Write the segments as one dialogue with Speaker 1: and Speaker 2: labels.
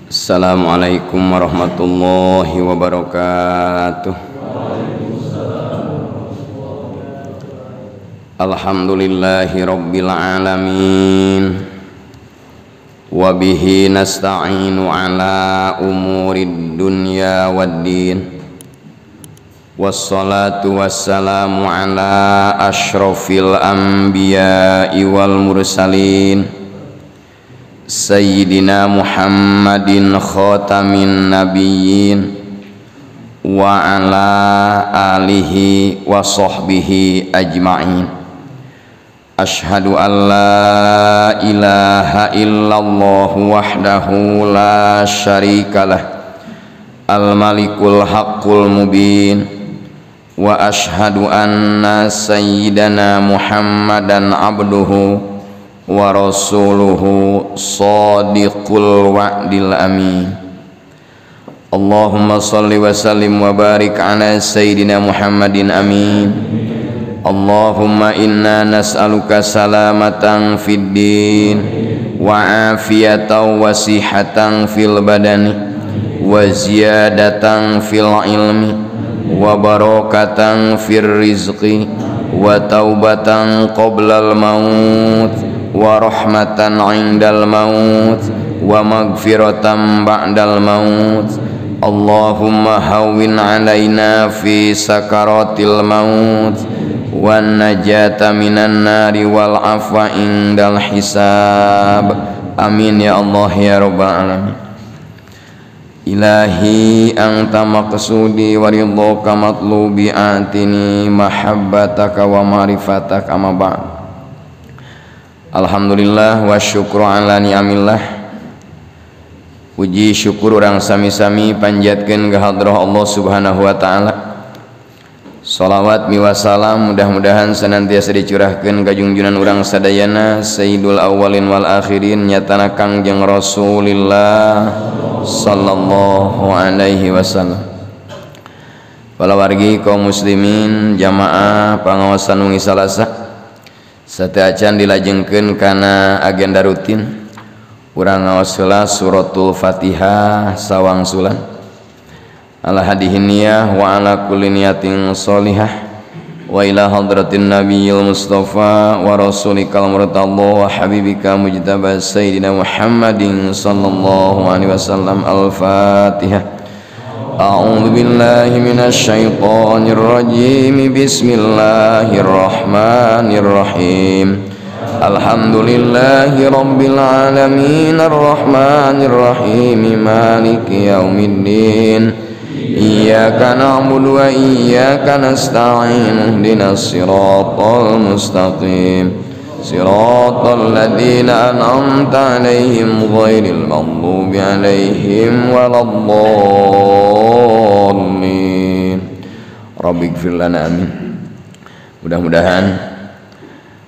Speaker 1: Assalamualaikum warahmatullahi wabarakatuh. Alhamdulillahi rabbil alamin. Wabihi nasta'inu ala umurid dunya waddin. Wassalatu wassalamu ala ashrafil anbiya'i wal mursalin Sayyidina Muhammadin khatamin nabiyyin wa ala alihi wa sahbihi ajma'in. Ashhadu an la ilaha illallah wahdahu la syarikalah al-malikul haqqul mubin wa ashhadu anna sayyidana Muhammadan abduhu wa rasuluhu shadiqul wa'dil amin. Allahumma salli wa sallim wa barik ala sayyidina Muhammadin amin. Allahumma inna nas'aluka salamatan fid din wa afiyatan wa sihatan fil badani wa ziyadatan fil ilmi wa barakatan fir rizqi wa taubatan qoblal maut wa rahmatan 'indal maut wa maghfiratan ba'dal maut. Allahumma hawwin 'alaina fi sakaratil maut wan najata minan nari wal afwa 'indal hisab. Amin ya Allah ya rabbal alamin. Ilahi anta maqsudi wa ridhaka matlubi atini mahabbataka wa ma'rifataka amma ba'd. Alhamdulillah wa syukru ala ni'amillah. Puji syukur urang sami-sami panjatkeun ka hadrah Allah Subhanahu wa taala. Shalawat miwa salam mudah-mudahan senantiasa dicurahkeun ka junjungan urang sadayana Sayyidul Awwalin wal Akhirin nyatana Kangjeng Rasulillah sallallahu alaihi wasallam. Para wargi kaum muslimin jamaah pangaosan wengi Salasa sateacan dilajengkeun kana agenda rutin urang ngaos heula suratul Fatihah sawangsulan ala hadihin niyah wa ala kulli niyatin sholihah wa ila hadratin nabiyil mustafa wa rasulikal murtadha wa habibika mujtaba sayyidina Muhammadin sallallahu alaihi wasallam. Al-Fatihah. A'udzu billahi minasy syaithanir rajim. Bismillahirrahmanirrahim. Alhamdulillahi rabbil alamin arrahmanir rahim maliki yaumiddin. Iyyaka na'budu wa iyyaka nasta'in ihdinas siratal mustaqim. Siratal ladzina an'amta 'alaihim ghairil maghdubi 'alaihim waladdallin. Rabbighfir lana amin. Mudah-mudahan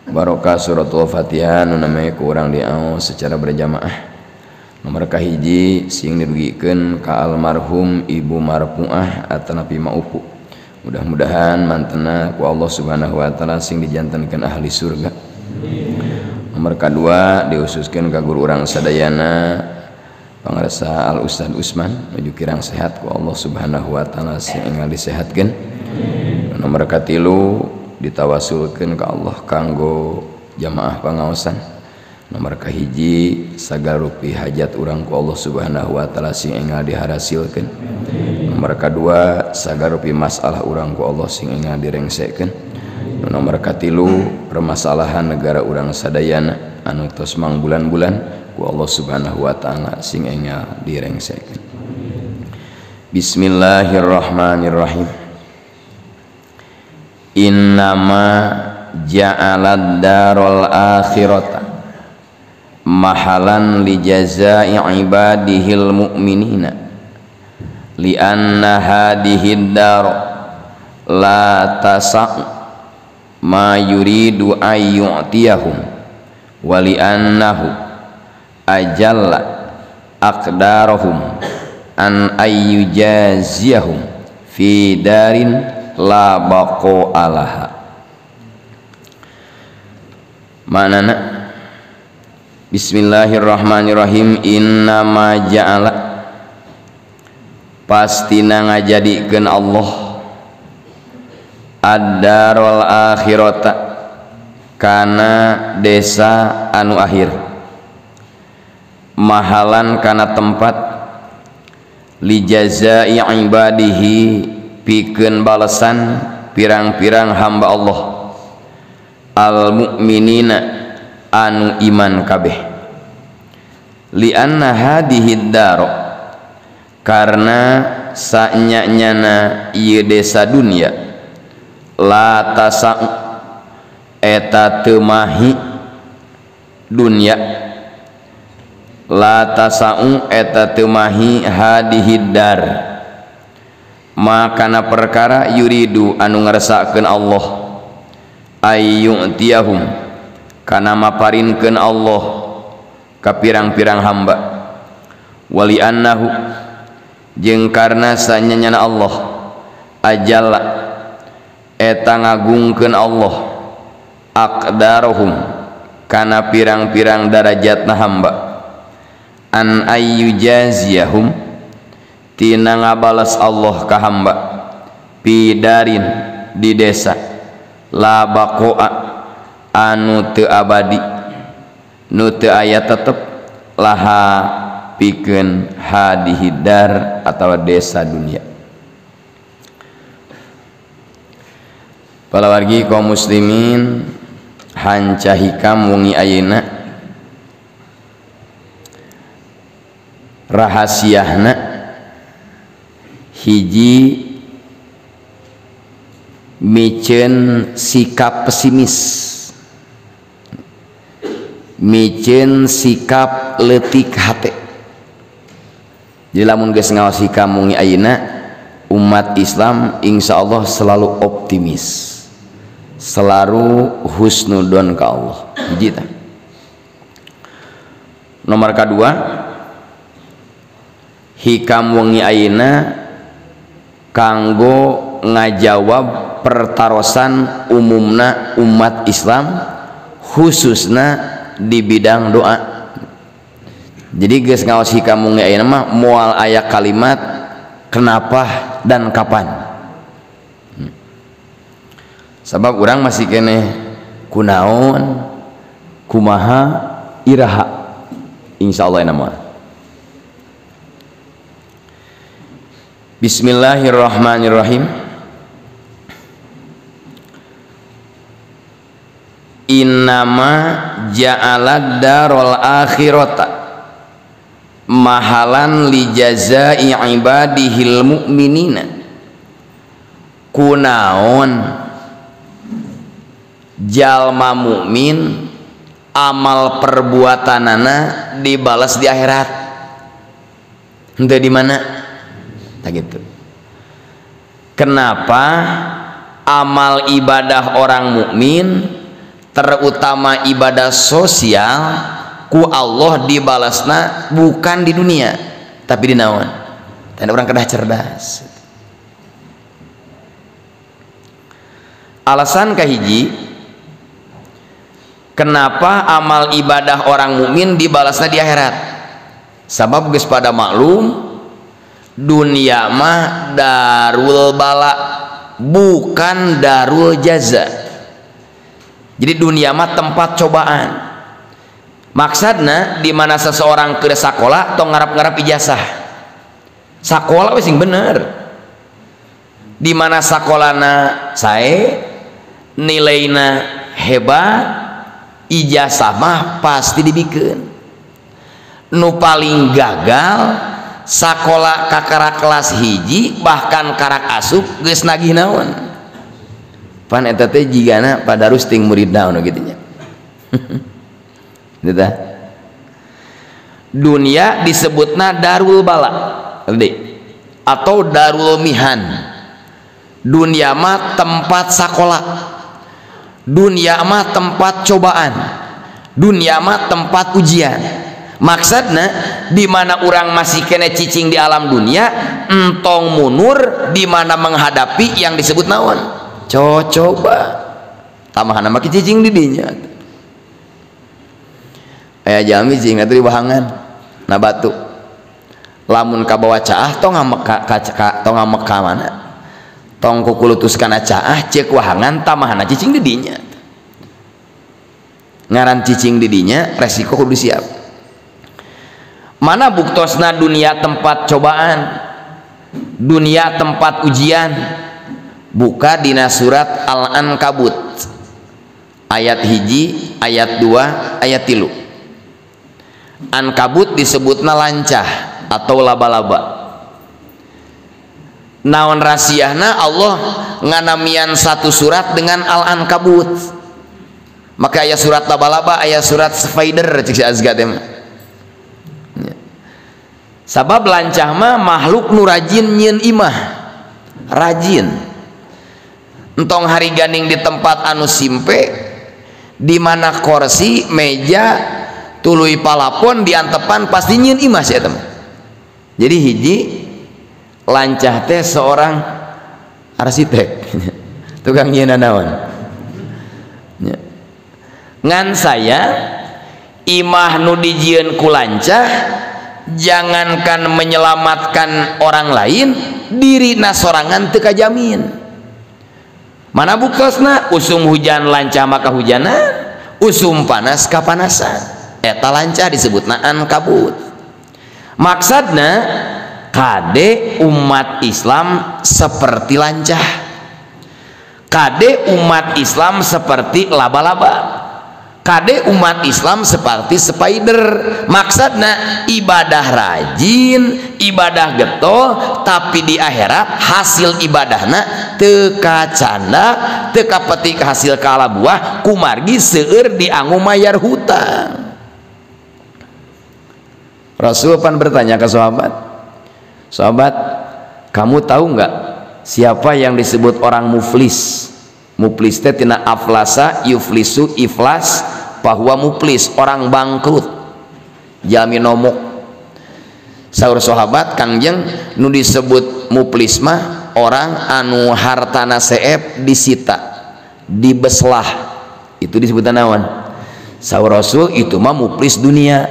Speaker 1: barokah suratul Fatihah nu namanya ku urang diaos secara berjamaah. Nomor kahiji sing dirugikeun ka almarhum Ibu Marpuah atanapi maupu. Mudah-mudahan mantena ku Allah Subhanahu wa taala sing dijantenkeun ahli surga. Nomor kedua diususkeun ka guru urang sadayana pangarsa Al Ustad Usman nuju kirang sehat ku Allah Subhanahu wa taala sing enggal disehatkeun. Nomor katilu ditawasulkeun ka Allah kanggo jamaah pangaosan. Nomor kahiji sagarupi hajat urang ku Allah Subhanahu wa taala sing enggal diharasilkeun. Nomor kadua sagarupi masalah urang ku Allah sing enggal direngsekeun. Nomor katilu permasalahan negara urang sadayana anu tos mang bulan-bulan ku Allah Subhanahu wa taala sing enggal direngsekeun. Bismillahirrahmanirrahim. Innama ja'alad darul akhirata mahalan li jazaa'i ibadihil mu'minina li anna hadhihi dar la tasa' ma yuridu ayyu'tiyahum wa li annahu ajalla aqdarahum an ayyujaziyahum fi darin la baqo alaha. Manana Bismillahirrahmanirrahim. Innama ja'ala pastina ngajadikeun Allah ad-darul akhirata kana desa anu akhir, mahalan kana tempat li jazai ibadihi pikeun balasan pirang-pirang hamba Allah al mukminina anu iman kabeh, li anna hadhihi daro karena sanyanyana ieu desa dunia la tasa eta teu mahi dunya la tasa'u eta teu mahi hadhihi dar makana perkara yuridu anu ngaresakeun Allah ayyu'tiyahum kana maparinkeun Allah ka pirang-pirang hamba, wali annahu jeung karna sanyanyana Allah ajalla eta ngagungkeun Allah aqdaruhum kana pirang-pirang darajatna hamba an ayyujaziyahum tina ngabalas Allah ka hamba pidarin di desa la baqoa anu teu abadi nu teu aya tetep laha pikeun hadihi dar atawa desa dunia. Para wargi kaum muslimin hanca hikam wengi ayeuna rahasiahna hiji miceun sikap pesimis, miceun sikap leutik hate. Jadi lamun geus ngaos hikam wengi ayeuna umat Islam insyaallah selalu optimis, selalu husnudon ke Allah. Hiji tah. Nomor kedua, hikam wengi ayeuna kanggo ngajawab pertarosan umumna umat Islam khususna di bidang doa. Jadi geus ngaos hikam wengi ayeuna mah moal aya kalimat kenapa dan kapan. Sabab urang masih kene kunaon kumaha iraha insyaallah nama. Bismillahirrahmanirrahim. Innama ja'alad darul akhirata mahalan li jazai ibadihil mu'minina. Kunaon jalma mukmin amal perbuatanana dibalas di akhirat. Henteu di mana? Tak gitu. Kenapa amal ibadah orang mukmin terutama ibadah sosial ku Allah dibalasna bukan di dunia tapi di naon? Dan orang kedah cerdas. Alasan kahiji kenapa amal ibadah orang mukmin dibalasna di akhirat? Sabab geus pada maklum dunia mah darul bala bukan darul jaza. Jadi dunia mah tempat cobaan. Maksudna di mana seseorang ke sakola tong ngarap-ngarap ijazah. Sakola wis sing bener. Di mana sakolana sae nilaina hebat, ijazah mah pasti dibikeun. Nu paling gagal sakola kakara kelas hiji bahkan karak asup geus nagih naon. Pan eta teh jigana padarus ting murid naon kitu nya. Gitu tah. Dunia disebutna darul bala atau darul mihan. Dunia mah tempat sakola. Dunia mah tempat cobaan. Dunia mah tempat ujian. Maksudna di mana orang masih kena cicing di alam dunia entong munur di mana menghadapi yang disebut naon coba tamahan nama cicing di dinya aya jami cing atuh di bahangan na batu lamun kabawa caah tong ngamek ka mana tong kukulutuskan caah cek wahangan tamahana cicing di dinya ngaran cicing di dinya resiko kudu siap. Mana buktosna dunia tempat cobaan, dunia tempat ujian. Buka dina surat Al-Ankabut ayat 1, ayat 2, ayat 3. Ankabut disebutna lancah atau laba-laba. Naon rasiyahna Allah nganamian satu surat dengan Al-Ankabut. Maka aya surat laba-laba, aya surat spider cik si Azga teh. Sabab lancah mah makhluk nu rajin nyieun imah. Rajin. Entong hari ganing di tempat anu simpe, di mana kursi, meja, tuluy palapon diantepan pasti nyieun imah sih teman. Jadi hiji lancah teh seorang arsitek, tukang nyieun naon. Ngan saya imah nu dijieun ku lancah, jangankan menyelamatkan orang lain, diri nasorangan teu kajamin. Mana buktosna usum hujan lancah maka hujanan, usum panas kapanasan. Eta lancah disebutna Ankabut. Maksudna kade umat Islam seperti lancah, kade umat Islam seperti laba-laba, kade umat Islam seperti spider. Maksudna ibadah rajin, ibadah getol, tapi di akhirat hasil ibadahna teka candak, teka petik hasil kala buah, kumargi seueur dianggu mayar hutang. Rasul pan bertanya ke sahabat, sahabat, kamu tahu nggak siapa yang disebut orang muflis? Muflis teh tina aflasa yuflisu iflas bahwa muflis orang bangkrut jami nomok. Saur sahabat Kangjeng nu disebut muflis mah orang anu hartana seep disita dibeslah, itu disebut naon? Saur Rasul itu mah muflis dunia.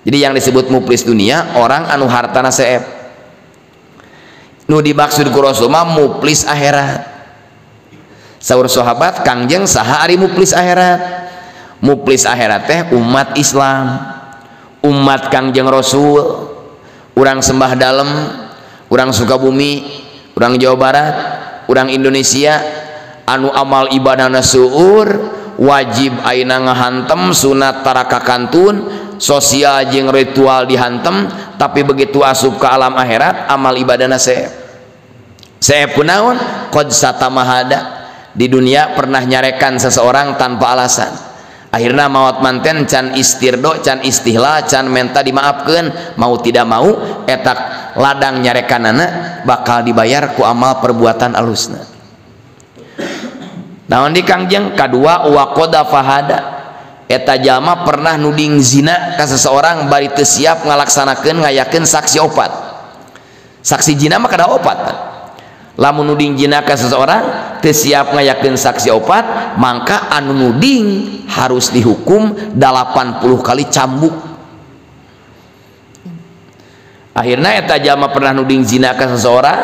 Speaker 1: Jadi yang disebut muflis dunia orang anu hartana seep. Nu dimaksud ku Rasul mah muflis akhirat. Saur sahabat Kangjeng saha ari muflis akhirat? Muflis akhirat teh umat Islam, umat Kangjeng Rasul, urang sembah dalem, urang Sukabumi, urang Jawa Barat, urang Indonesia anu amal ibadahna seueur, wajib ayeuna ngahantem, sunat taraka kantun, sosial jeung ritual dihantem, tapi begitu asup ke alam akhirat amal ibadahna seep. Seep kunaon? Qad satamahada. Di dunia pernah nyarekan seseorang tanpa alasan, akhirnya maut manten can istirdo, can istihlal, can menta dimaafkan, mau tidak mau etak ladang nyarekanana bakal dibayar ku amal perbuatan alusna. Naon di Kangjeng kadua waqada fahada, eta jalma pernah nuding zina ka seseorang bari teu siap ngalaksanakeun ngayakeun saksi opat. Saksi zina mah kada opat. Lamun nuding zina ka seseorang teu siap ngayakeun saksi opat, maka anu nuding harus dihukum 80 kali cambuk. Akhirna eta jalma pernah nuding zina ka seseorang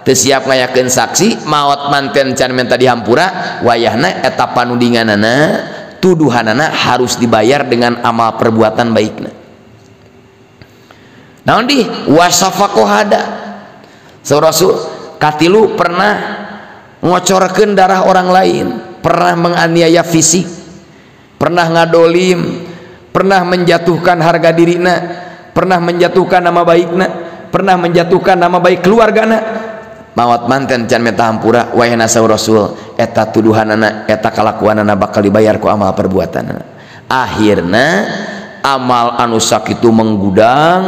Speaker 1: teu siap ngayakeun saksi, maot manten can menta dihampura, wayahna eta panudinganana, tuduhanana harus dibayar dengan amal perbuatan baikna. Naon di wasafaqohada. Saur Rasul katilu pernah ngocorkeun darah orang lain, pernah menganiaya fisik, pernah ngadolim, pernah menjatuhkan harga dirina, pernah menjatuhkan nama baikna, pernah menjatuhkan nama baik keluargana, maot manten can menta hampura, wayahna saur Rasul eta tuduhanana, eta kalakuanana bakal dibayar ku amal perbuatanana. Akhirna amal anu sakitu menggudang,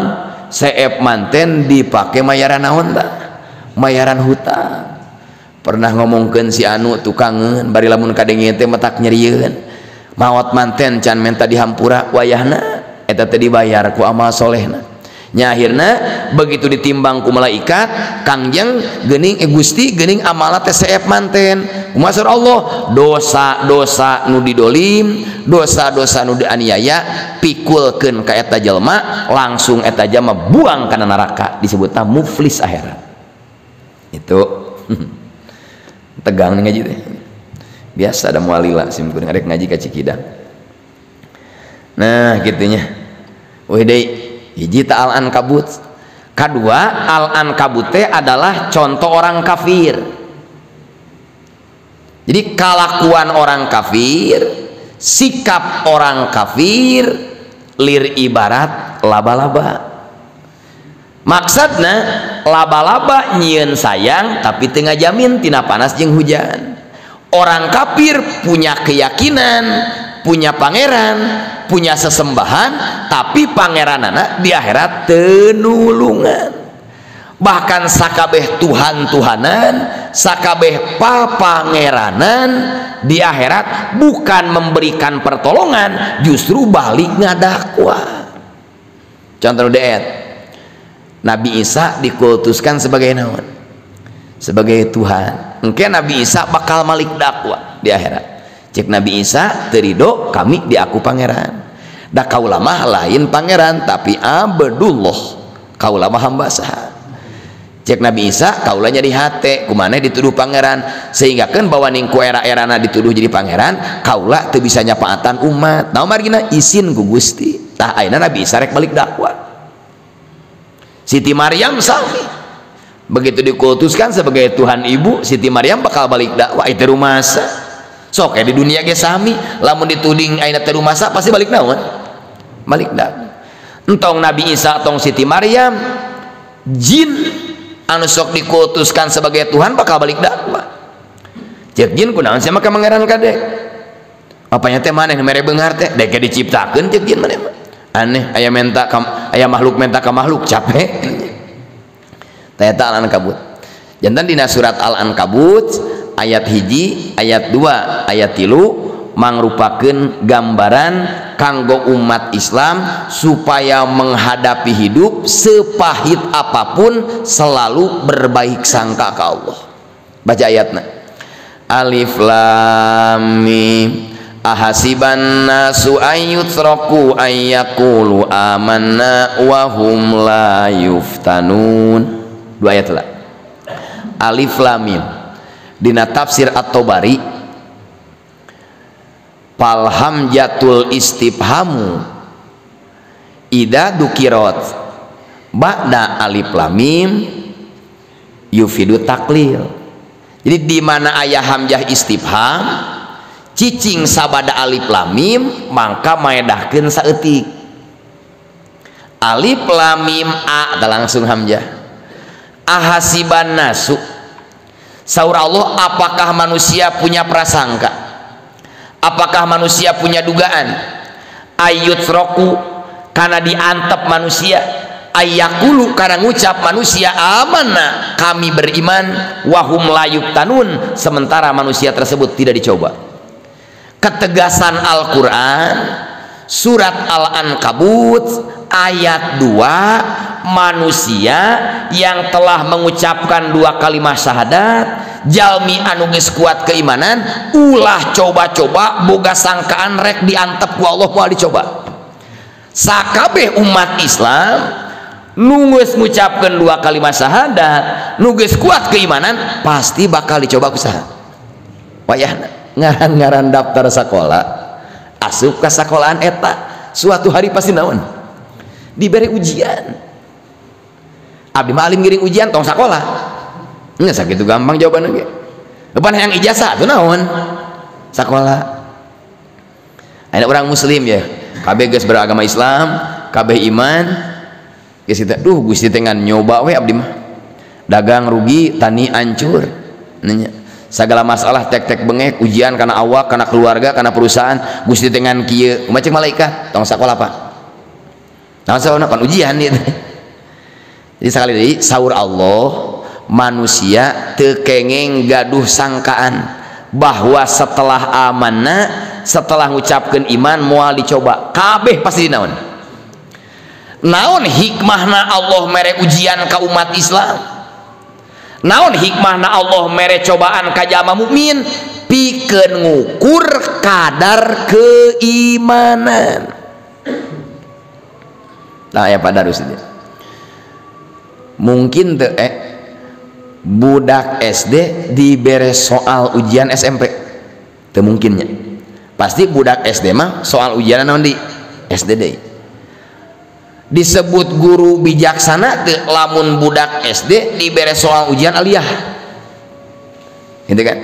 Speaker 1: seep manten dipake mayaran naon da? Mayaran hutang. Pernah ngomongkeun si anu tukangeun bari lamun kadenge teh metak nyerieun, maot manten can menta dihampura, wayahna eta teh dibayar ku amal solehna. nya akhirna begitu ditimbang ku malaikat kangjeng geuning Gusti geuning amala teh seep manten kumasur Allah dosa-dosa nu didolim dosa-dosa nu dianiaya pikulkeun ka eta jelema langsung eta jelema buang kana neraka disebutna muflis akhirat itu tegang nih ngaji teh biasa ada mualila sim kuring arek ngaji ka Cikidang nah gitunya weh deui hiji ta Al-Ankabut kedua Al-Ankabut adalah contoh orang kafir jadi kelakuan orang kafir sikap orang kafir lir ibarat laba-laba maksudna laba-laba nyieun sayang tapi teu ngajamin tina panas jeung hujan orang kafir punya keyakinan punya pangeran punya sesembahan tapi pangeranana di akhirat tenulungan bahkan sakabeh Tuhan-Tuhanan sakabeh papangeranan di akhirat bukan memberikan pertolongan justru balik ngadakwa contoh deet Nabi Isa dikultuskan sebagai naon sebagai Tuhan engke Nabi Isa bakal malik dakwah di akhirat cek Nabi Isa terido kami diaku pangeran da kaula mah lain pangeran tapi Abdullah kaula mah hamba saha cek Nabi Isa kaula jadi hate kumana dituduh pangeran sehingga kan bahwa ningku era-erana dituduh jadi pangeran kaula teu bisa nyapaatan umat naon margina izin ku Gusti tah ayeuna Nabi Isa rek balik dakwah Siti Maryam sami begitu dikultuskan sebagai Tuhan ibu Siti Maryam bakal balik dakwah itu rumasa sok di dunia ge sami lamun dituding ayeuna teh rumasa pasti balik naon balik dakwah entong Nabi Isa tong Siti Maryam jin anu sok dikultuskan sebagai Tuhan bakal balik dakwah cek jin kunaon sia maka mangeran kadek apanya teh maneh mere beunghar teh dek diciptakeun cek jin maneh aneh aya menta aya makhluk menta ka makhluk capek teh eta Al-Ankabut jantan dina surat Al-Ankabut ayat hiji ayat 2 ayat 3 mangrupakeun gambaran kanggo umat Islam supaya menghadapi hidup sepahit apapun selalu berbaik sangka ke Allah baca ayatna alif lam mim ahasiban nasu ayyutraku ayyaqulu amanna wa hum la yuftanun dua ayat lah alif lam mim dina tafsir At-Tabari palhamjatul istifhamu ida dukirat ba'da alif lam mim yufidu taklil jadi di mana aya hamzah istifham cicing sabada alif lam mim mangka maedahkeun saeutik alif lam mim a da langsung hamzah ahasiban nasu saur Allah apakah manusia punya prasangka apakah manusia punya dugaan ayyutraku karena diantep manusia ayyaqulu karena ngucap manusia amanna kami beriman wahum la yuftanun sementara manusia tersebut tidak dicoba ketegasan Al-Quran surat Al-Ankabut ayat 2 manusia yang telah mengucapkan 2 kalimat syahadat jalmi anu geus kuat keimanan ulah coba-coba boga sangkaan rek diantep ku Allah moal dicoba sakabeh umat Islam nu geus ngucapkeun 2 kalimat syahadat nu geus kuat keimanan pasti bakal dicoba ku saha wayahna ngaran-ngaran daftar sekolah asup ka sekolahan eta suatu hari pasti naon diberi ujian abdi mah alim ngiring ujian tong sekolah nya sakitu gampang jawabanna ge depan yang ijazah tuh naon sekolah ada orang muslim ya kabeh geus beragama Islam kabeh iman geus kita duh Gusti teh ngan nyoba we abdi mah dagang rugi tani hancur nya segala masalah tek-tek bengek ujian karena awak karena keluarga karena perusahaan Gusti teh ngan kieu kumaha cek malaikat tong sekolah apa nah sawana pan ujian ieu jadi sekali lagi saur Allah manusia teu kengeng gaduh sangkaan bahwa setelah amanah setelah ngucapkeun iman moal dicoba kabeh pasti dinaon naon hikmahna Allah mere ujian ka umat Islam, naon hikmahna Allah mere cobaan ka jalma mukmin, pikeun ngukur kadar keimanan. Nah ya Pak Darus ini mungkin teu budak SD dibere soal ujian SMP teu mungkinnya, pasti budak SD mah soal ujian naon di SD deui. Disebut guru bijaksana teu lamun budak SD dibere soal ujian aliyah gitu kan.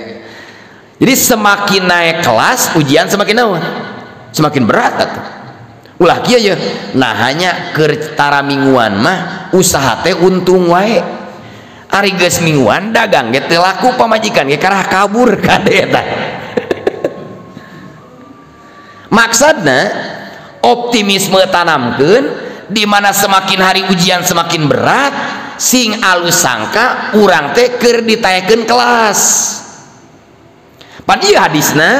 Speaker 1: Jadi semakin naik kelas ujian semakin naon, semakin berat atuh. Ulah kieu ya, nah hanya keur tara mingguan mah usaha teh untung wae. Ari geus mingguan dagang ge teu laku pamajikan ge karah kabur kade eta. Maksudna optimisme tanamkeun di mana semakin hari ujian semakin berat, sing alus sangka urang teh keur ditayakeun kelas. Pan ieu hadisna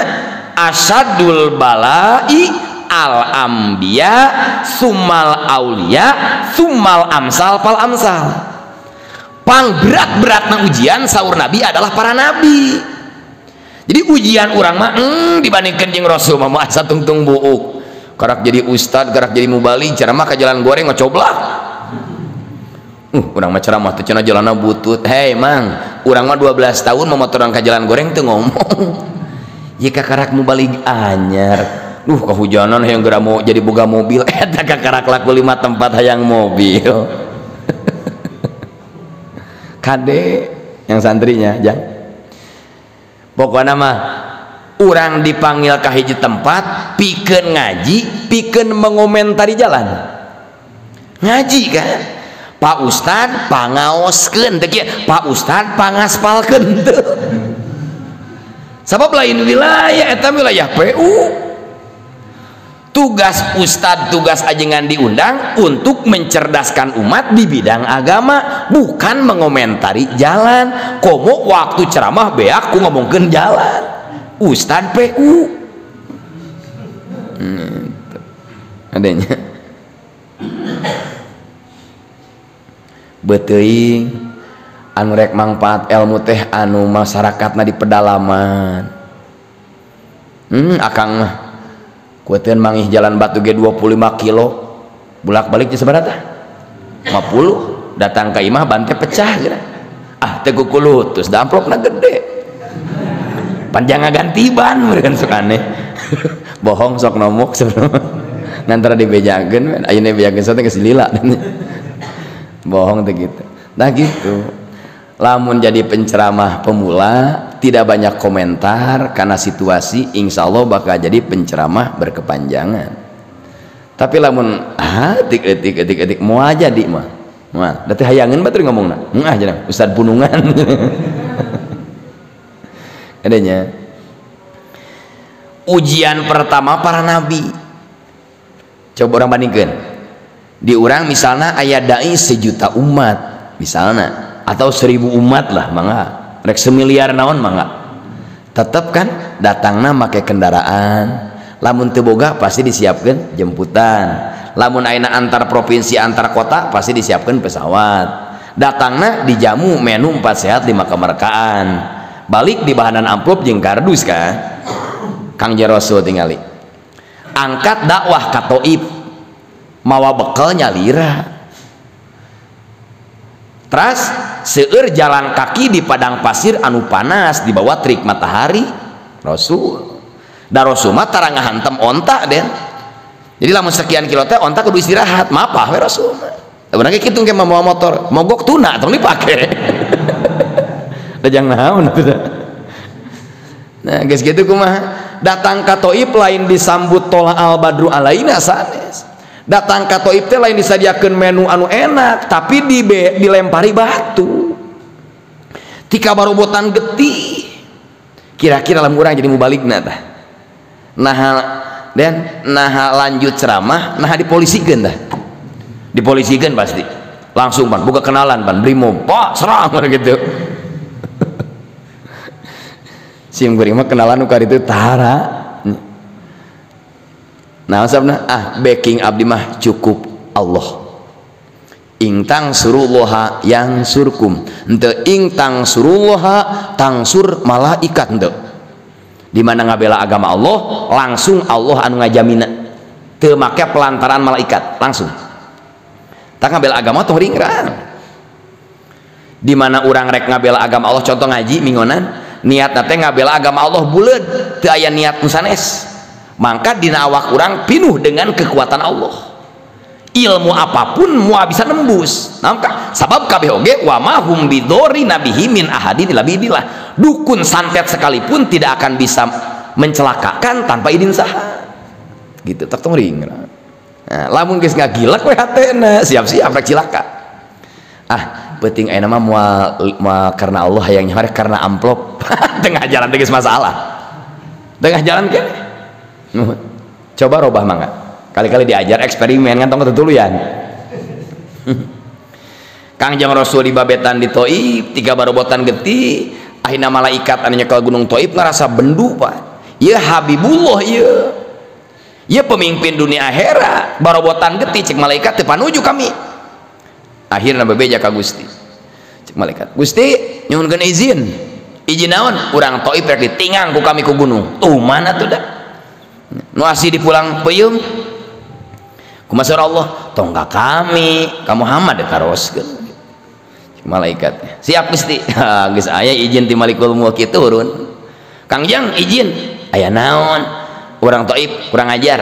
Speaker 1: asyadul balai al ambiya summal aulia summal amsal pal amsal. Pang berat-beratna ujian saur Nabi adalah para nabi. Jadi ujian urang mah dibandingkeun jeung Rasul mah asa tungtung buuk. Karak jadi ustad, karak jadi mubali, ceramah ke jalan goreng ngocoblak. Urang mah ceramah teh cenah jalanna butut. Hei mang, urang mah 12 tahun memotoran ke jalan goreng teu ngomong. Jika karak mubali anyar, kehujanan yang geura mau jadi boga mobil, eta karak laku 5 tempat hayang mobil. Kade yang santrinya, jang. Pokoknya mah urang dipanggil ke hiji tempat pikeun ngaji, pikeun mengomentari jalan ngaji kan. Pak Ustad pangaoskeun teh kieu, Pak Ustad pangaspalkeun teu. Sabab lain wilayah eta wilayah PU. Tugas Ustad, tugas ajengan diundang untuk mencerdaskan umat di bidang agama, bukan mengomentari jalan. Komo waktu ceramah beak ku ngomongkeun jalan. Ustad PU adanya beteuing anu rek mangpaat ilmu teh anu masyarakatna di pedalaman. Akang mah kueteun mangih jalan batu ge 25 kilo bulak balik di sabaraha 50 datang ka imah ban teh pecah geura. Teh kukulutus da amplopna gede panjang ganti ban meureun sok aneh. Bohong sok nomok sebenarnya nantara dibejakeun ayeuna bejakeun teh geus lila. Bohong teh gitu. Nah gitu. Lamun jadi penceramah pemula tidak banyak komentar karena situasi, insya Allah bakal jadi penceramah berkepanjangan. Tapi lamun etik mau aja di mah. Mah, da teh hayangeun batur ngomongna. Moal cenah Ustad Punungan. Adanya ujian pertama para nabi. Coba orang bandingkan di orang misalnya ayat dai 1 juta umat misalnya, atau 1000 umat lah mangga rek 1 miliar naon mangga, tetep kan datangna make kendaraan. Lamun teu boga pasti disiapkeun jemputan. Lamun ayeuna antar provinsi antar kota pasti disiapkeun pesawat. Datangna dijamu menu 4 sehat 5 kemerdekaan. Balik di bahanan amplop jeung kardus kan. Kang Jaroso tingali angkat dakwah ka Toib mawa bekal nyalira. Terus seueur jalan kaki di padang pasir anu panas di bawah terik matahari Rasul. Da Rasul mah tara ngahantem onta den. Jadi lamun sekian kilo teh onta kudu istirahat, mapah we Rasul. Bener ge kitu ge mawa motor, mogok tuna tong dipake. Dajang naon atuh. Nah, geus kitu kumaha? Datang ka Toib lain disambut tola al badru alaina sanes. Datang ka Toib teh lain disadiakeun menu anu enak, tapi dilempari batu. Tika barobotan getih. Kira-kira lamun urang jadi mubaligna tah. Nah lanjut ceramah, nah dipolisikeun tah. Dipolisikeun pasti. Langsung pan buka kenalan pan brimob. Pak, serang gitu. Sim kuring mah kenalan nu kari teh tara. Nah sabna backing abdi mah cukup Allah. Ingtang surullaha yang surkum, ente ingtang surullaha tangsur malaikat ente. Dimana ngabela agama Allah langsung Allah anu ngajamina, teu make pelantaran malaikat langsung. Tak ngabela agama tuh ringrang. Dimana orang rek ngabela agama Allah, contoh ngaji mingonan niat nate ngabela agama Allah buleud, teu aya niat musanes, maka dina awak urang pinuh dengan kekuatan Allah. Ilmu apapun mua bisa nembus, nampak sabab kabeh oge wa mahum bidori nabihi min ahadin illa biidillah. Dukun santet sekalipun tidak akan bisa mencelakakan tanpa izin saha gitu. Tak tong ring nah, lamun geus ngagilak we hatena siap-siap rek cilaka. Penting aya nama moal karena Allah yang nyamar karena amplop tengah jalan teh geus masalah, tengah jalan keneh coba robah mangga kali-kali diajar eksperimen kan tong tetuluyan. Kangjeng Rasul di babetan di Thaif 3 barobotan getih, akhirna malaikat anu nyekel gunung Thaif ngarasa bendu Pak. Ieu Habibullah ieu pemimpin dunia akhirat, barobotan getih cek malaikat teu panuju kami. Akhirna bebeja ka Gusti. Cek malaikat, "Gusti, nyuhunkeun izin." Izin naon? Urang Thaif rek ditingang ku kami ku gunung. Tuh mana tuh dah? Nu asih dipulang peuyeum. Kumasar Allah, tongga kami, ka Muhammad ditaroskeun. Malaikat, siap Gusti. Geus aya izin ti Malikul Mulk kitu turun. Kangjeng izin, aya naon? Urang Thaif kurang ajar,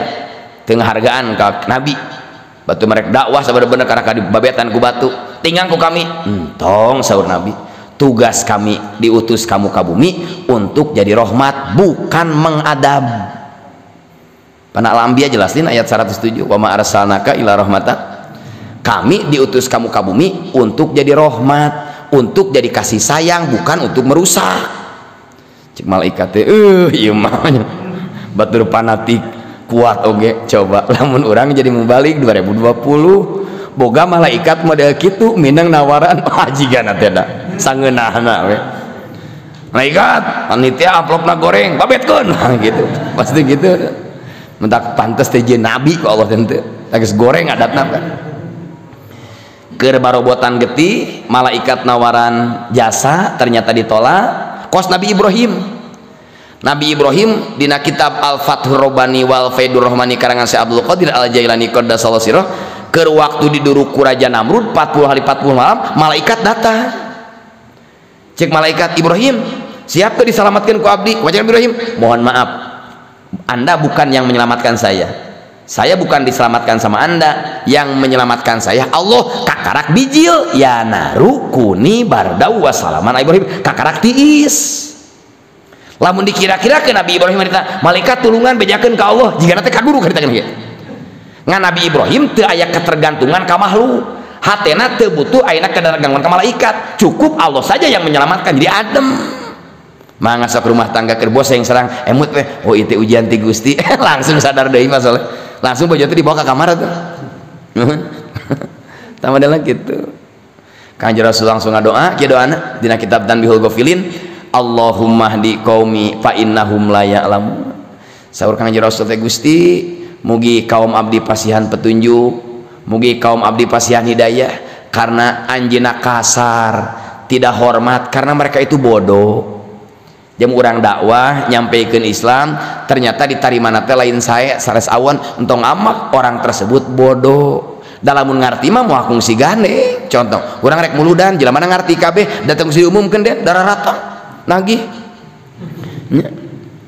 Speaker 1: teu ngahargaan ka Nabi. Batu merek dakwah sabener-bener karena dibabetan ku batu. Tinggang ku kami. Tong saur Nabi. Tugas kami diutus kamu ka bumi untuk jadi rahmat, bukan mengadab. Pana Al-Anbiya jelasin ayat 107, wa ma arsalnaka ila rahmatan. Kami diutus kamu ka bumi untuk jadi rahmat, untuk jadi kasih sayang, bukan untuk merusak. Cek malaikat teh ieu mah batur fanatik kuat oge. Coba lamun urang jadi mubalik 2020 boga malaikat model kitu minang nawaran hajigan teh da sangeunahna we. Malaikat panitia amplopna goreng babetkeun gitu. Pasti gitu. Mentak pantes teh nabi ku Allah teh geus goreng adatna kan. Keur barobotan getih malaikat nawaran jasa ternyata ditolak. Kos Nabi Ibrahim. Nabi Ibrahim dina kitab Al-Fathur Rabbani wal Faidur Rahmani karangan Syekh Abdul Qadir Al-Jailani qaddasallahu sirrah, keur waktu diduruk ku Raja Namrud 40 hari 40 malam malaikat datang. Cek malaikat, Ibrahim siap teu diselamatkeun ku abdi? Wajah Ibrahim, mohon maaf Anda bukan yang menyelamatkan saya bukan diselamatkan sama Anda, yang menyelamatkan saya Allah. Kakarak bijil ya naru kuni bardau wasalaman Ibrahim, kakarak tiis. Lamun dikira-kira ke Nabi Ibrahim cerita malaikat tulungan bejakeun ka Allah jika nanti kaduru ceritakeun ge. Ngan Nabi Ibrahim teu aya ketergantungan ka makhluk, hatena teu butuh ayeuna ketergantungan ka malaikat, cukup Allah saja yang menyelamatkan, jadi adem. Mangga sok rumah tangga keur bos yang serang emut we, oh itu ujian ti Gusti. Langsung sadar deui mah soleh. Langsung bojo teh dibawa ke kamar tuh. Tama adalah gitu. Kanjeng Rasul langsung ngadoa, kieu doana dina kitab Tanbihul Ghafilin, Allahumma hdi qaumi fa innahum la ya'lamun. Saur Kanjeng Rasul teh, Gusti, mugi kaum abdi pasihan petunjuk, mugi kaum abdi pasihan hidayah, karena anjeunna kasar, tidak hormat, karena mereka itu bodoh. Jam urang dakwah nyampaikan Islam ternyata ditarima nate lain saya sares awan entong amak orang tersebut bodoh. Dalamun ngarti mah moal kungsi gane. Contoh urang rek muludan jelema ngarti kabeh datang si umumkeun den darah rata nagih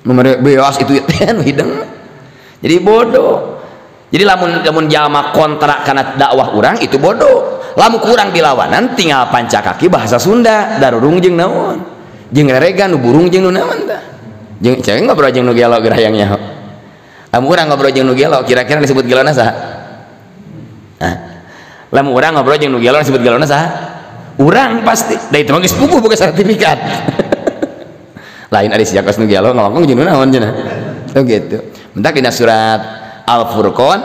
Speaker 1: nomor beas itu hideng. Jadi bodoh. Jadi lamun jalma kontrak kana dakwah urang itu bodoh. Lamun kurang dilawanan tinggal panca kaki bahasa Sunda darurung jeung naon jeung reregan nu burung jeung nu naon tah jeung cewek ngobrol jeung nu gelo gerah yang nyaho. Lamun urang ngobrol jeung nu gelo kira-kira disebut gelona saha? Lamun urang ngobrol jeung nu gelo disebut gelona saha? Urang pasti. Da itu mah geus pupuh boga sertifikat. Lain ari sia kos nu gelo ngomong jeung nu naon cenah. Tuh gitu. Mentak dina surat Al-Furqan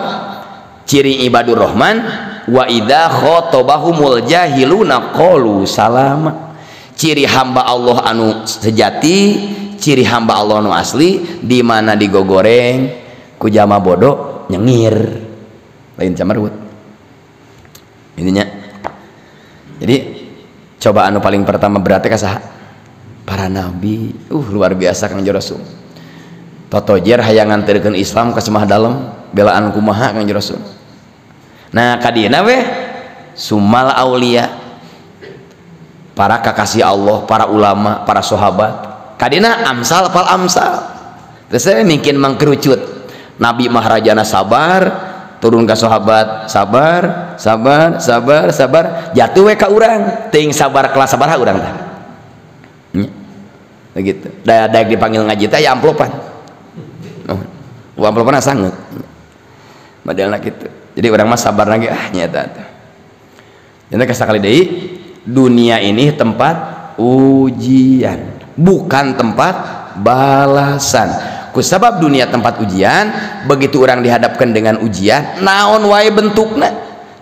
Speaker 1: ciri ibadur rahman wa idza khotabahumul jahiluna qalu salama. Ciri hamba Allah anu sejati, ciri hamba Allah anu asli di mana digogoreng ku jama bodoh nyengir lain camarut ininya. Jadi coba anu paling pertama berarti kasaha para nabi. Luar biasa Kangjeng Rasul. Totojer hayang nganterkeun Islam ka semah dalem belaan kumaha Kangjeng Rasul. Nah kadina we sumal aulia, para kakasih Allah, para ulama, para sahabat. Kadina amsal pal amsal. Terus saya mungkin mangkerucut. Nabi Maharajana sabar, turun ke sahabat sabar, jatuh we ka urang, teuing sabar kelas sabaraha urang teh. Begitu. Daek dipanggil ngaji teh ya amplopan. Amplopan sangat. Modelna kitu. Jadi urang mah sabar lagi nyata teh. Jadi kasakali deui, dunia ini tempat ujian, bukan tempat balasan. Kusabab dunia tempat ujian, begitu orang dihadapkan dengan ujian, naon wae bentukna,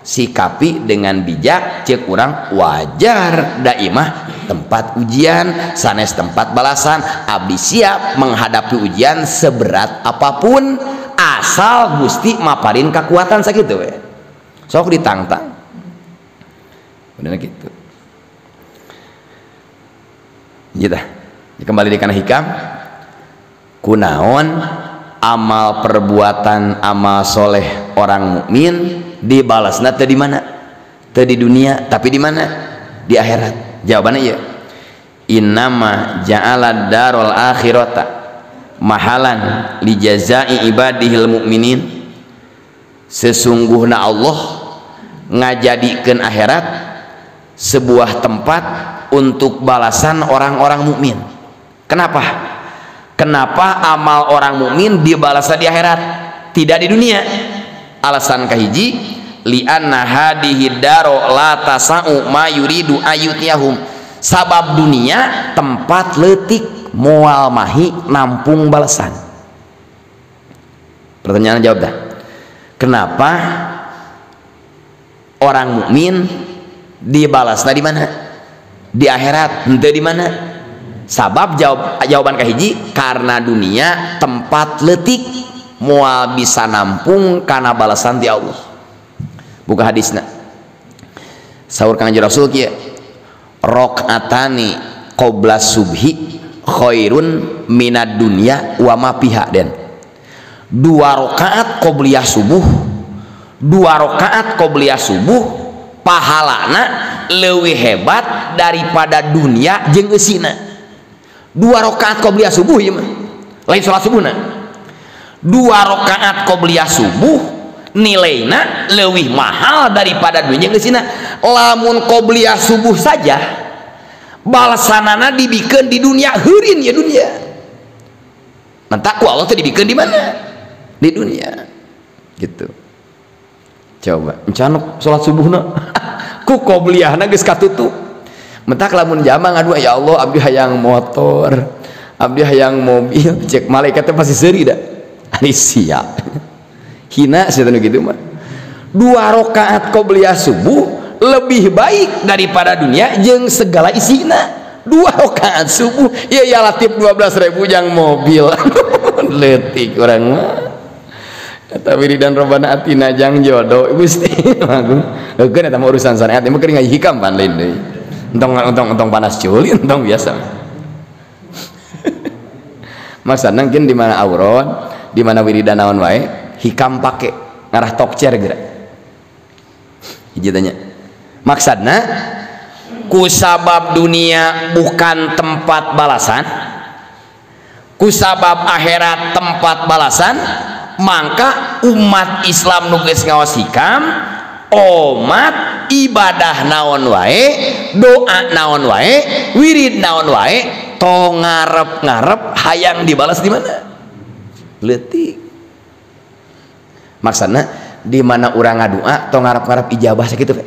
Speaker 1: sikapi dengan bijak, cek orang wajar daimah tempat ujian, sanes tempat balasan. Abdi siap menghadapi ujian seberat apapun, asal Gusti maparin kekuatan sakitu we. Sok ditantang. Bener gitu. Gitu. Kembali di kana hikam. Kunaon amal perbuatan amal soleh orang mukmin dibalasna teu di mana? Teu di dunia, tapi di mana? Di akhirat. Jawabannya ya. Innama ja'ala darul akhirata mahalan li jazai ibadihil mukminin. Sesungguhna Allah ngajadikeun akhirat sebuah tempat untuk balasan orang-orang mukmin. Kenapa? Kenapa amal orang mukmin dibalasnya di akhirat, tidak di dunia? Alasan kahiji, li'anna hadihi daro la tasa'u ma yuridu ayutiyahum. Sabab dunia tempat leutik moal mahi nampung balasan. Pertanyaan jawab dah. Kenapa orang mukmin dibalasnya di mana? Di akhirat, henteu di mana? Sabab jawaban kahiji, karena dunia tempat letik moal bisa nampung karena balasan di Allah. Buka hadisna. Saur Kangjeng Rasul kieu, rakaatani qabla subhi khairun minad dunya wa ma fiha. Den 2 rakaat qobliyah subuh, 2 rakaat qobliyah subuh pahalana leuwih hebat daripada dunia jeung eusina. 2 rakaat qobliyah subuh ieu mah lain salat subuhna. 2 rakaat qobliyah subuh nilaina leuwih mahal daripada dunia jeung eusina. Lamun qobliyah subuh saja balasanana dibikeun di dunia, heureun ya dunia. Manta ku Allah teh dibikeun di mana? Di dunia. Gitu. Coba encan salat subuhna ku qobliyahna geus katutup. Mentak lamun jama ngadu, ya Allah abdi hayang motor, abdi hayang mobil, cek malaikatnya pasti seri dah. Ari siap. Hina setan gitu mah. 2 rakaat qobliyah subuh lebih baik daripada dunia jeung segala isina. 2 rakaat subuh ya latif 12.000 jang mobil. Leutik urang mah. Eta wiridan robana atina jang jodoh Gusti. Eukeun eta mah urusan syariat, mah keur ngaji hikam pan lain deui. Entong panas culi, entong biasa. Maksudna mungkin di mana auron, di mana wiridan naon wae, hikam pake ngarah tokcer geura. Hiji tanya. Maksudna kusabab dunia bukan tempat balasan, kusabab akhirat tempat balasan, maka umat Islam nu geus ngaos hikam, umat ibadah naon wae, doa naon wae, wirid naon wae, to ngarep-ngarep hayang dibalas di mana? Leutik. Maksudna di mana urang ngadua to ngarep-ngarep ijabah sakitu we.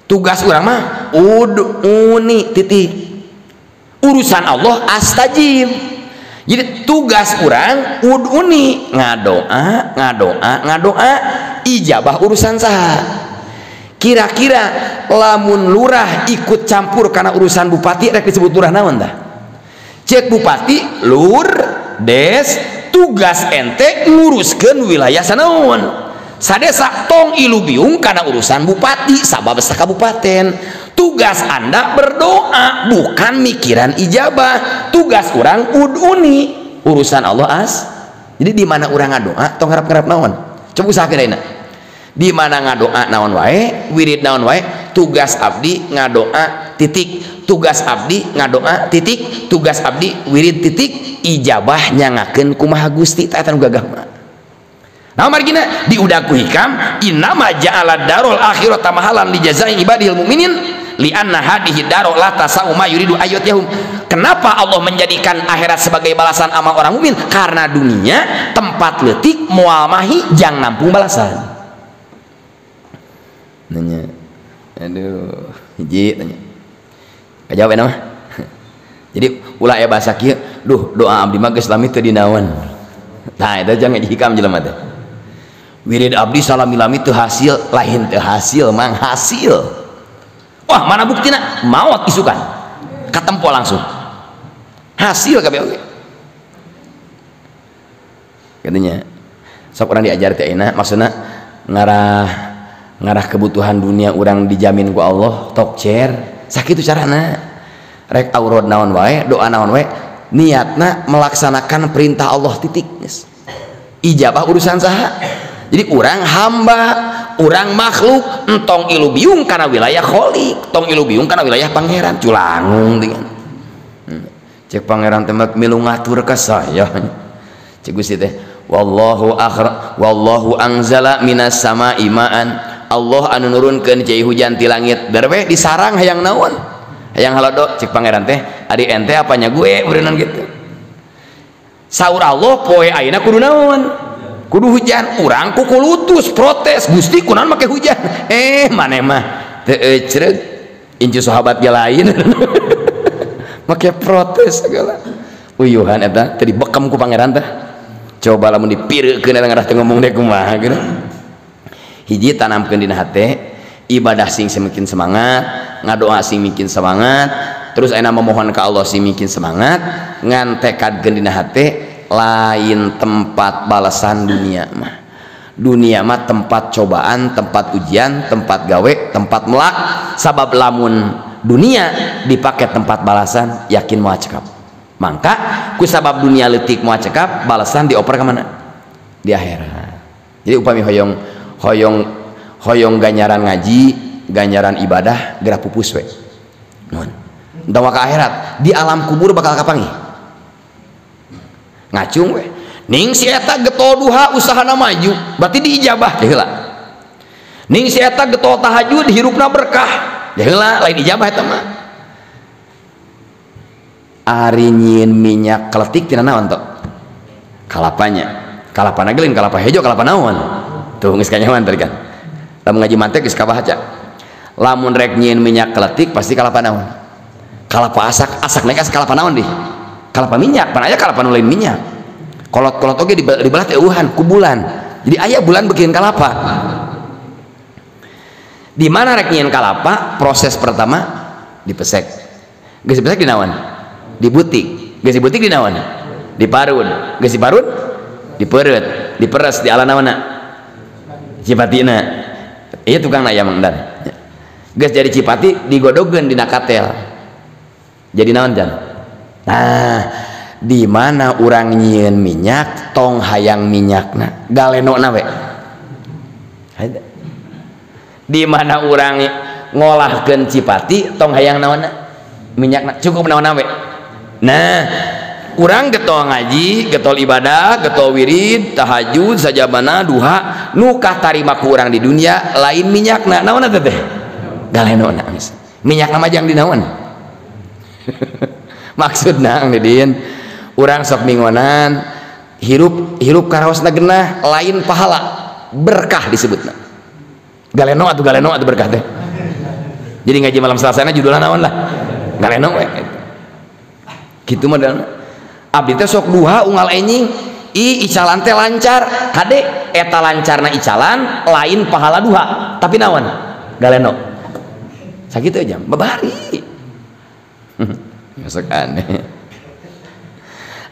Speaker 1: Tugas urang mah ud'uni titik. Urusan Allah astajib. Jadi tugas urang ud'uni, ngadoa, ijabah urusan saha. Kira-kira lamun lurah ikut campur karena urusan bupati rek disebut lurah naon tah? Cek bupati, lur, des, tugas ente nguruskeun wilayah sanaon. sadesa tong ilu biung karena urusan bupati sabab kabupaten. Tugas Anda berdoa, bukan mikiran ijabah. Tugas orang uduni urusan Allah Jadi di mana orang ngadoa tong harap-harap naon. Coba usahakeun ayeuna. Di mana ngadoa naon wae, wirid naon wae, tugas abdi ngadoa titik. Tugas abdi ngadoa titik. Tugas abdi wirid titik. Ijabah nyangakeun kumaha Gusti tah eta nu gagah mah. Nah margina diudag ku hikam innama ja'ala darul akhirata mahalan li jazai ibadil mu'minin li'anna hadhihi daru la tasau ma yuridu ayyatihum. Kenapa Allah menjadikan akhirat sebagai balasan amal orang mukmin? Karena dunia tempat leutik moal mahi jang nampung balasan. Nanya, aduh, hiji tanya. Kajawab mah. Jadi ulah aya bahasa kieu, duh doa abdi mah geus lami teu dinaon. Nah, eta jangan hikam jelema teh. Wirid abdi salami-lami teu hasil, lain teu hasil, mang hasil. Wah, mana buktina? Maot isukan. Katempo langsung. Hasil kabeh oge. Katanya, sok urang diajar teh ayeuna maksudna ngarah kebutuhan dunia urang dijamin ku Allah, tok cer. Sakitu carana. Rek aurad naon wae, doa naon wae, niatna melaksanakan perintah Allah titik. Ijabah urusan saha? Jadi urang hamba, urang makhluk entong ilu biung karena wilayah kholik, tong ilu biung karena wilayah pangeran. Culangung dengan cek pangeran teh milu ngatur ka saya. Cek Gusti teh wallahu anzala minas samai ma'an. Allah anu nurunkeun cai hujan ti langit. Berwe disarang hayang naon? Hayang halodo cek pangeran teh, adi ente apanya gue berenang gitu. Saur Allah poe ayeuna kudu naon? Kudu hujan. Urang kukulutus protes, Gusti kunaon make hujan? Maneh mah teu ecreug incu sahabat ge lain. Make protes segala. Uyuhan eta teu dibekem ku pangeran teh. Coba lamun dipireukeun eta ngarah teu ngomong deh kumaha gitu. Hiji tanamkeun dina hate ibadah sing semakin semangat, ngadoa sing bikin semangat, terus ayeuna memohon ka Allah sing bikin semangat, ngan tekadkeun dina hate lain tempat balasan dunia mah. Dunia mah tempat cobaan, tempat ujian, tempat gawe, tempat melak. Sabab lamun dunia dipakai tempat balasan, yakin mau cekap. Maka ku sabab dunia leutik mau cekap, balasan dioper ke mana? Di akhirat. Jadi upami hoyong ganjaran ngaji, ganjaran ibadah, gerak pupus we. Nuhun. Dawa ka akhirat, di alam kubur bakal kapangi? Ngacung we ning si eta getol duha usahana maju berarti diijabah teh heula. Ning si eta getol tahajud hirupna berkah teh heula, lain ijabah eta mah. Ari nyieun minyak keletik tina naon tok? Kalapanya. Kalapana ge lain kalapa hejo, kalapa naon? Tuh geus kanyawan tadi kan. Lamun ngaji mantek geus kabaca. Lamun rek nyieun minyak keletik pasti kalapa naon? Kalapa asak naik kalapa naon deh? Kalapa minyak, pan aya kalapa nu lain minyak. Kolot-kolot oge dibelah teh eueuhan ku bulan. Jadi aya bulan bikin kalapa. Di mana rek nyieun kalapa? Proses pertama dipesek. Geus dipesek di naon? Di butik. Geus di butik di naon? Diparun. Geus diparun? Dipeureut, diperes di ala naonna? Cipatina. Ieu tukang na aya mangdan. Geus jadi cipati digodogkeun dina katel. Jadi naon jan? Nah, di mana urang nyieun minyak tong hayang minyakna galenona we. Di mana urang ngolahkeun cipati tong hayang naonna minyakna cukup naonna we. Nah, urang getol ngaji, getol ibadah, getol wirid, tahajud, sajabana, duha, nu katarima ku urang di dunia lain minyakna naonna teh? Galenona. Minyakna mah jang dinaon? Maksudna ngedin urang sok mingonan hirup karaosna genah lain pahala berkah disebutna. Galeno atuh berkah teh. Jadi ngaji malam Selasana judulna naon lah? Galeno we. Kitu mah abdi teh sok duha unggal enjing icalan teh lancar. Kade eta lancarna icalan lain pahala duha, tapi naon? Galeno. Sakitu aja babari. Masuk aneh.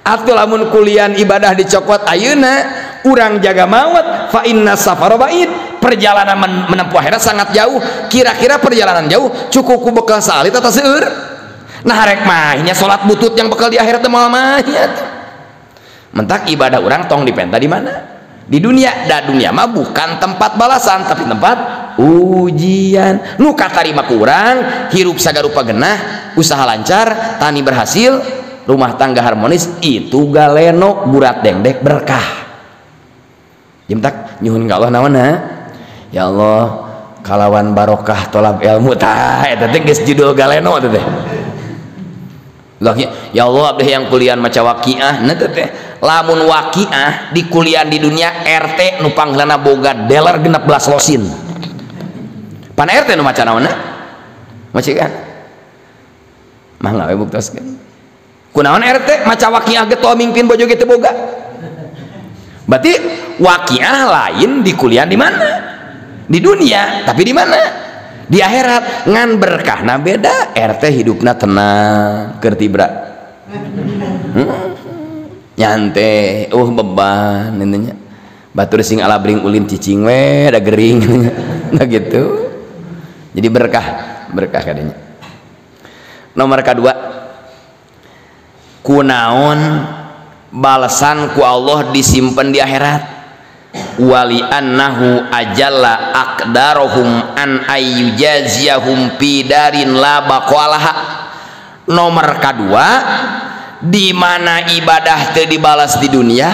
Speaker 1: Atuh lamun kuliah ibadah dicokot ayeuna urang jaga maut fa inna safara ba'id, perjalanan menempuh akhirat sangat jauh. Kira-kira perjalanan jauh cukup ku bekal salit atau seueur? Nah rek mahnya salat butut yang bekal di akhirat teh moal mahnya. Mentak ibadah urang tong dipenta di mana? Di dunia. Da dunia mah bukan tempat balasan tapi tempat ujian. Nu katarima ku urang hirup sagarupa genah, usaha lancar, tani berhasil, rumah tangga harmonis, itu galeno burat dengdek berkah. Jemtak nyuhun ka Allah naonna? Ya Allah, kalawan barokah tolab ilmu tah eta teh geus judul galeno teh. Ya Allah abdi yang kuliah maca waqiah, nah teh lamun waqiah di kuliah di dunia RT nu panggelana boga deler 16 losin. Pan RT nu maca naonna? Maca kan? Mangga we buktoskeun. Kunaon RT maca waqiah ge toa mingpin bojo ge teu boga. Berarti waqiah lain di kuliah di mana? Di dunia, tapi di mana? Di akhirat. Ngan berkahna beda. RT hidupna tenang, keur tibra. Nyantai, beban intinya. Batur sing alabring ulin cicing we da gering. Nah gitu. Jadi berkah kadenya. Nomor kedua, kunaon balasan ku Allah disimpan di akhirat. Wali annahu ajalla aqdaruhum an ayyujaziyahum fi darin la baqalaha. Nomor kedua, di mana ibadah teu dibalas di dunia,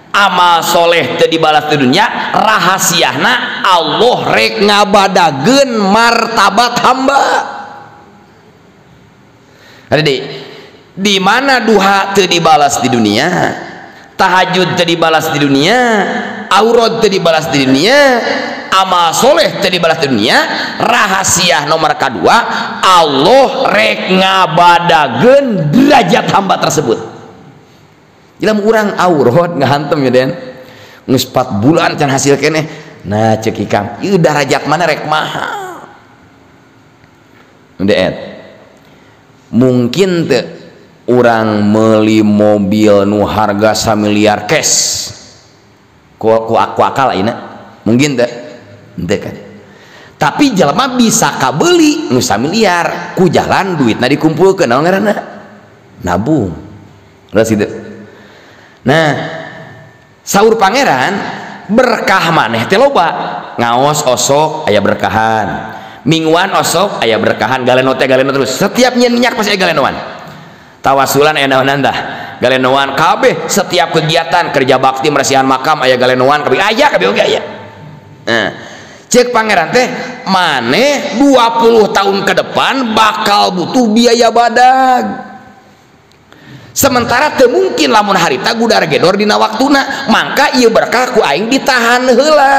Speaker 1: amal soleh teu dibalas di dunia, rahasiana Allah rek ngabadageun martabat hamba. Jadi di mana duha teu dibalas di dunia, tahajud teu dibalas di dunia, aurat teu dibalas di dunia, amal soleh teu dibalas di dunia, rahasia nomor kedua Allah rek ngabadageun derajat hamba tersebut. Jilam urang aurat ngahantem ya Den, geus 4 bulan can hasil keneh, nah cek ikam ieu derajat mana rek mahal. Udah mungkin teu urang meuli mobil nu harga 1 miliar cash ku akal ayeuna mungkin teh henteu kan, tapi jelema bisa kabeli nu 1 miliar ku jalan duitna dikumpulkeun naon ngaranna nabung geus kitu. Nah saur pangeran berkah maneh teh loba, ngaos osok aya berkahan, mingguan osok aya berkahan, galeno teh galeno terus, setiap nyeun minyak pasti aya galenoan. Tawasulan aya naonan tah galenoan kabeh, setiap kegiatan kerja bakti meresihan makam aya galenoan kabeh, aya kabeh oge aya. Nah cek pangeran teh maneh 20 tahun ke depan bakal butuh biaya badag, sementara teu mungkin lamun harita gudar gedor dina waktuna, mangka ieu berkah ku aing ditahan heula,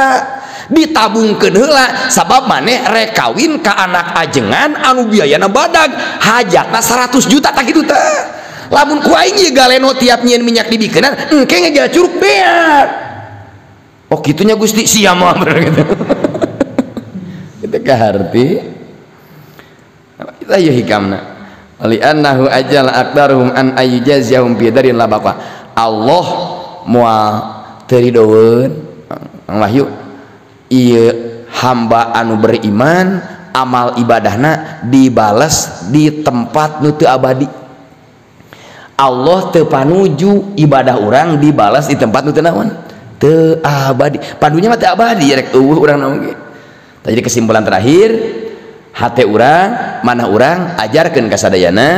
Speaker 1: ditabungkeun heula, sabab maneh rek kawin ka anak ajengan anu biayana badag hajatna 100 juta tak kitu teh. Lamun ku aing ieu galeno tiap nyieun minyak dibikeunna engke ngegala curug beak. Oh kitunya Gusti sia mah gitu. Kita kaharti kita ieu hikamna. Wali annahu ajala aqdaruhum an ayyujaziyahum bi darin la baqa. Allah moal teu ridoeun Wahyu ieu hamba anu beriman amal ibadahna dibales di tempat nu teu abadi. Allah teu panuju ibadah orang dibalas di tempat nu teu naon teu abadi. Padunya mah teu abadi rek eueuh urang naon ge. Jadi kesimpulan terakhir, hate urang manah urang ajarkeun ka sadayana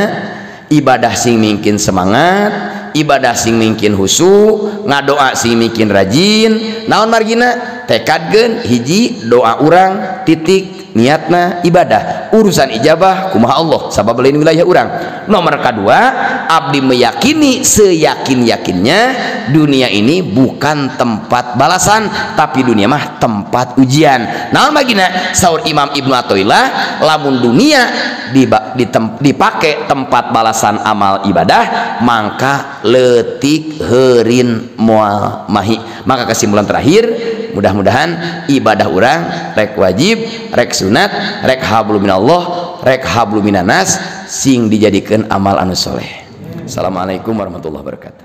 Speaker 1: ibadah sing mingkin semangat, ibadah sing mingkin husu, ngadoa sing mingkin rajin, naon margina tekadkeun hiji doa urang titik niatna ibadah, urusan ijabah kumaha Allah sabab lain wilayah urang. Nomor kedua, abdi meyakini seyakin-yakinnya dunia ini bukan tempat balasan tapi dunia mah tempat ujian. Naon bagina saur Imam Ibnu Athaillah, lamun dunia dipake tempat balasan amal ibadah maka leutik heurin moal mahi. Maka kesimpulan terakhir, mudah-mudahan ibadah urang rek wajib, rek sunat, rek hablum minallah, rek hablum minanas sing dijadikeun amal anu soleh. Assalamualaikum warahmatullahi wabarakatuh.